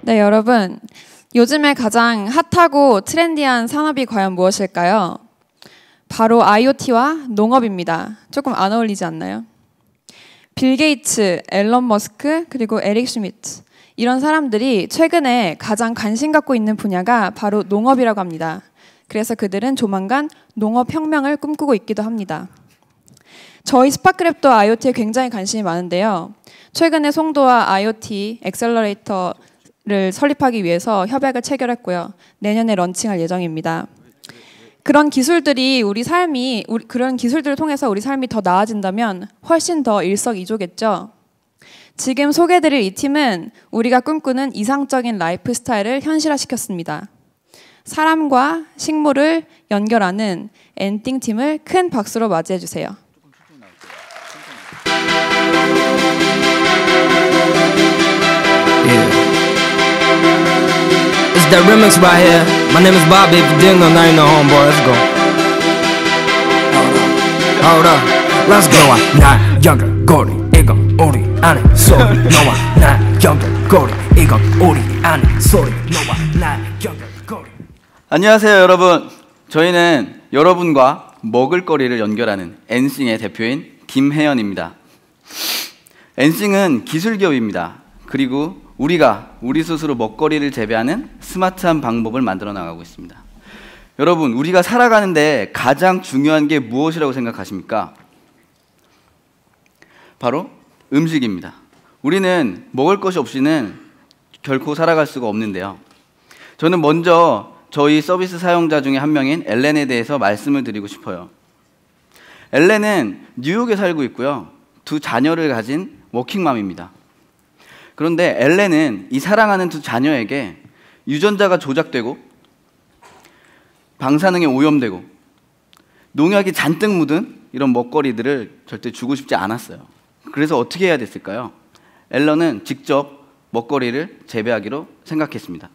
네, 여러분. 요즘에 가장 핫하고 트렌디한 산업이 과연 무엇일까요? 바로 IoT와 농업입니다. 조금 안 어울리지 않나요? 빌 게이츠, 앨런 머스크, 그리고 에릭 슈미트 이런 사람들이 최근에 가장 관심 갖고 있는 분야가 바로 농업이라고 합니다. 그래서 그들은 조만간 농업혁명을 꿈꾸고 있기도 합니다. 저희 스파크랩도 IoT에 굉장히 관심이 많은데요. 최근에 송도와 IoT 엑셀러레이터를 설립하기 위해서 협약을 체결했고요. 내년에 런칭할 예정입니다. 그런 기술들을 통해서 우리 삶이 더 나아진다면 훨씬 더 일석이조겠죠. 지금 소개해드릴 이 팀은 우리가 꿈꾸는 이상적인 라이프 스타일을 현실화시켰습니다. 사람과 식물을 연결하는 엔띵 팀을 큰 박수로 맞이해 주세요. It's that remix right here. My name is Bobby. If you didn't know, now you know, homeboy. Let's go. Hold up. Let's go. 너와 나 연결고리 이건 우리 안에 소리. 너와 나 연결고리 이건 우리 안에 소리. 너와 나 연결고리. 안녕하세요, 여러분. 저희는 여러분과 먹을거리를 연결하는 엔싱의 대표인 김혜연입니다. 엔싱은 기술기업입니다. 그리고 우리가 우리 스스로 먹거리를 재배하는 스마트한 방법을 만들어 나가고 있습니다. 여러분, 우리가 살아가는데 가장 중요한 게 무엇이라고 생각하십니까? 바로 음식입니다. 우리는 먹을 것이 없이는 결코 살아갈 수가 없는데요. 저는 먼저 저희 서비스 사용자 중에 한 명인 엘렌에 대해서 말씀을 드리고 싶어요. 엘렌은 뉴욕에 살고 있고요. 2 자녀를 가진 워킹맘입니다. 그런데 엘렌은 이 사랑하는 2 자녀에게 유전자가 조작되고 방사능에 오염되고 농약이 잔뜩 묻은 이런 먹거리들을 절대 주고 싶지 않았어요. 그래서 어떻게 해야 됐을까요? 엘런은 직접 먹거리를 재배하기로 생각했습니다.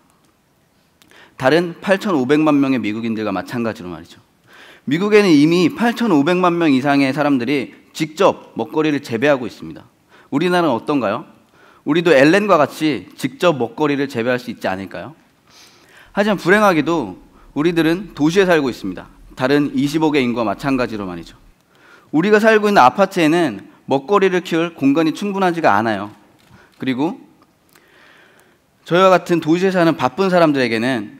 다른 8,500만 명의 미국인들과 마찬가지로 말이죠. 미국에는 이미 8,500만 명 이상의 사람들이 직접 먹거리를 재배하고 있습니다. 우리나라는 어떤가요? 우리도 엘렌과 같이 직접 먹거리를 재배할 수 있지 않을까요? 하지만 불행하게도 우리들은 도시에 살고 있습니다. 다른 25개 인구와 마찬가지로 말이죠. 우리가 살고 있는 아파트에는 먹거리를 키울 공간이 충분하지가 않아요. 그리고 저희와 같은 도시에 사는 바쁜 사람들에게는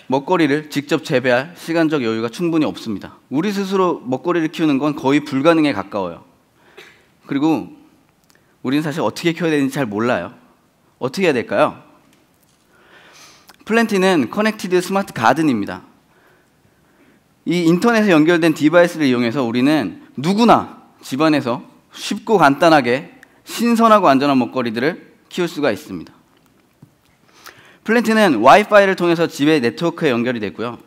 먹거리를 직접 재배할 시간적 여유가 충분히 없습니다. 우리 스스로 먹거리를 키우는 건 거의 불가능에 가까워요. 그리고 우리는 사실 어떻게 키워야 되는지 잘 몰라요. 어떻게 해야 될까요? 플랜티는 커넥티드 스마트 가든입니다. 이 인터넷에 연결된 디바이스를 이용해서 우리는 누구나 집안에서 쉽고 간단하게 신선하고 안전한 먹거리들을 키울 수가 있습니다. 플랜티는 와이파이를 통해서 집의 네트워크에 연결이 되고요.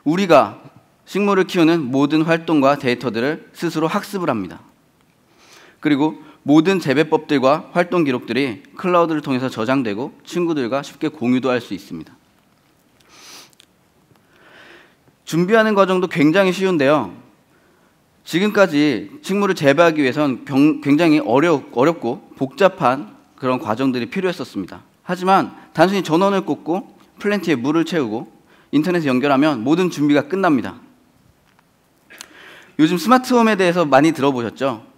우리가 식물을 키우는 모든 활동과 데이터들을 스스로 학습을 합니다. 그리고 모든 재배법들과 활동 기록들이 클라우드를 통해서 저장되고 친구들과 쉽게 공유도 할 수 있습니다. 준비하는 과정도 굉장히 쉬운데요. 지금까지 식물을 재배하기 위해선 굉장히 어렵고 복잡한 그런 과정들이 필요했었습니다. 하지만 단순히 전원을 꽂고 플랜트에 물을 채우고 인터넷에 연결하면 모든 준비가 끝납니다. 요즘 스마트홈에 대해서 많이 들어보셨죠?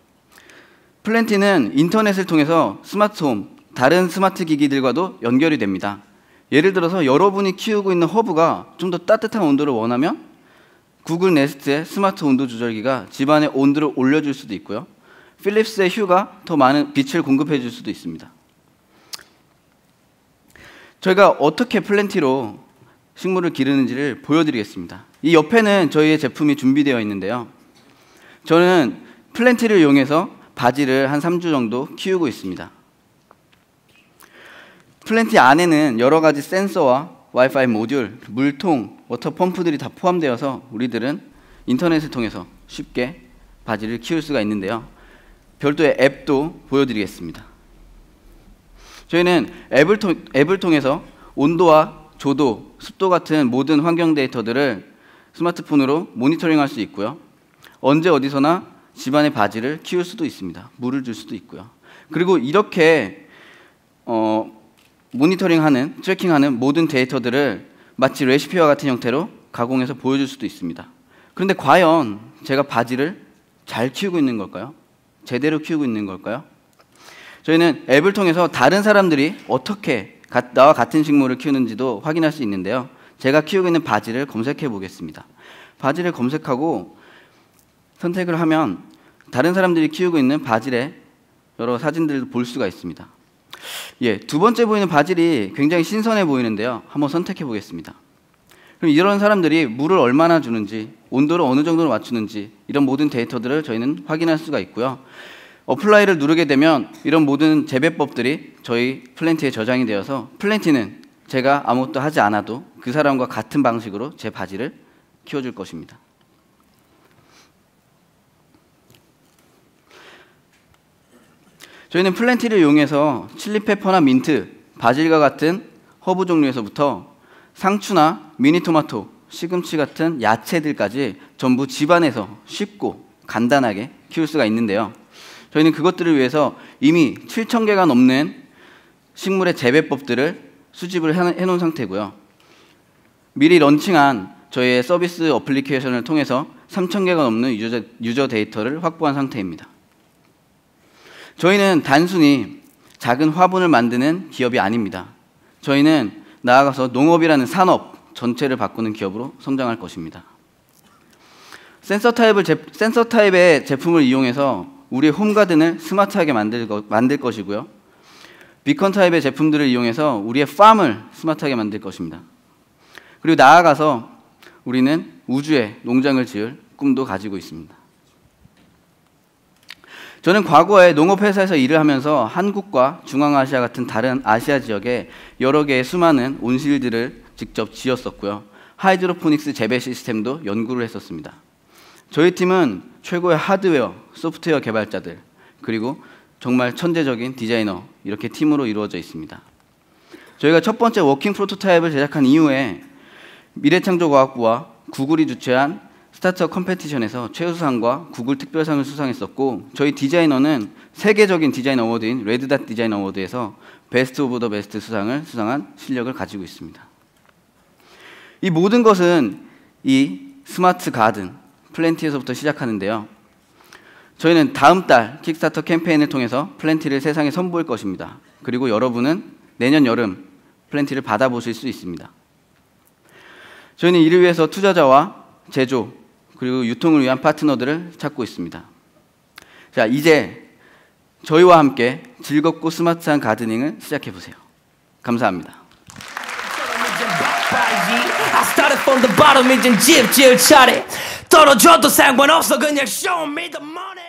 플랜티는 인터넷을 통해서 스마트홈, 다른 스마트 기기들과도 연결이 됩니다. 예를 들어서 여러분이 키우고 있는 허브가 좀 더 따뜻한 온도를 원하면 구글 네스트의 스마트 온도 조절기가 집안의 온도를 올려줄 수도 있고요. 필립스의 휴가 더 많은 빛을 공급해 줄 수도 있습니다. 저희가 어떻게 플랜티로 식물을 기르는지를 보여드리겠습니다. 이 옆에는 저희의 제품이 준비되어 있는데요. 저는 플랜티를 이용해서 바지를 한 3주 정도 키우고 있습니다. 플랜티 안에는 여러 가지 센서와 와이파이 모듈, 물통, 워터펌프들이 다 포함되어서 우리들은 인터넷을 통해서 쉽게 바지를 키울 수가 있는데요. 별도의 앱도 보여드리겠습니다. 저희는 앱을 통해서 온도와 조도, 습도 같은 모든 환경 데이터들을 스마트폰으로 모니터링할 수 있고요. 언제 어디서나 집안의 바지를 키울 수도 있습니다. 물을 줄 수도 있고요. 그리고 이렇게 모니터링하는, 트래킹하는 모든 데이터들을 마치 레시피와 같은 형태로 가공해서 보여줄 수도 있습니다. 그런데 과연 제가 바지를 잘 키우고 있는 걸까요? 제대로 키우고 있는 걸까요? 저희는 앱을 통해서 다른 사람들이 어떻게 나와 같은 식물을 키우는지도 확인할 수 있는데요. 제가 키우고 있는 바지를 검색해 보겠습니다. 바지를 검색하고 선택을 하면 다른 사람들이 키우고 있는 바질의 여러 사진들을 볼 수가 있습니다. 예, 두 번째 보이는 바질이 굉장히 신선해 보이는데요. 한번 선택해 보겠습니다. 그럼 이런 사람들이 물을 얼마나 주는지, 온도를 어느 정도로 맞추는지 이런 모든 데이터들을 저희는 확인할 수가 있고요. 어플라이를 누르게 되면 이런 모든 재배법들이 저희 플랜티에 저장이 되어서 플랜티는 제가 아무것도 하지 않아도 그 사람과 같은 방식으로 제 바지를 키워줄 것입니다. 저희는 플랜티를 이용해서 칠리페퍼나 민트, 바질과 같은 허브 종류에서부터 상추나 미니토마토, 시금치 같은 야채들까지 전부 집안에서 쉽고 간단하게 키울 수가 있는데요. 저희는 그것들을 위해서 이미 7,000개가 넘는 식물의 재배법들을 수집을 해놓은 상태고요. 미리 런칭한 저희의 서비스 어플리케이션을 통해서 3,000개가 넘는 유저 데이터를 확보한 상태입니다. 저희는 단순히 작은 화분을 만드는 기업이 아닙니다. 저희는 나아가서 농업이라는 산업 전체를 바꾸는 기업으로 성장할 것입니다. 센서 타입의 제품을 이용해서 우리의 홈가든을 스마트하게 만들 것이고요. 비컨 타입의 제품들을 이용해서 우리의 팜을 스마트하게 만들 것입니다. 그리고 나아가서 우리는 우주에 농장을 지을 꿈도 가지고 있습니다. 저는 과거에 농업회사에서 일을 하면서 한국과 중앙아시아 같은 다른 아시아 지역에 여러 개의 수많은 온실들을 직접 지었었고요. 하이드로포닉스 재배 시스템도 연구를 했었습니다. 저희 팀은 최고의 하드웨어, 소프트웨어 개발자들, 그리고 정말 천재적인 디자이너, 이렇게 팀으로 이루어져 있습니다. 저희가 첫 번째 워킹 프로토타입을 제작한 이후에 미래창조과학부와 구글이 주최한 스타트업 컴페티션에서 최우수상과 구글 특별상을 수상했었고, 저희 디자이너는 세계적인 디자인 어워드인 레드닷 디자인 어워드에서 베스트 오브 더 베스트 수상을 수상한 실력을 가지고 있습니다. 이 모든 것은 이 스마트 가든 플랜티에서부터 시작하는데요. 저희는 다음 달 킥스타터 캠페인을 통해서 플랜티를 세상에 선보일 것입니다. 그리고 여러분은 내년 여름 플랜티를 받아보실 수 있습니다. 저희는 이를 위해서 투자자와 제조 그리고 유통을 위한 파트너들을 찾고 있습니다. 자, 이제 저희와 함께 즐겁고 스마트한 가드닝을 시작해 보세요. 감사합니다. I started from the bottom 이젠 집 지을 차례 떨어져도 상관없어 그냥 show me the money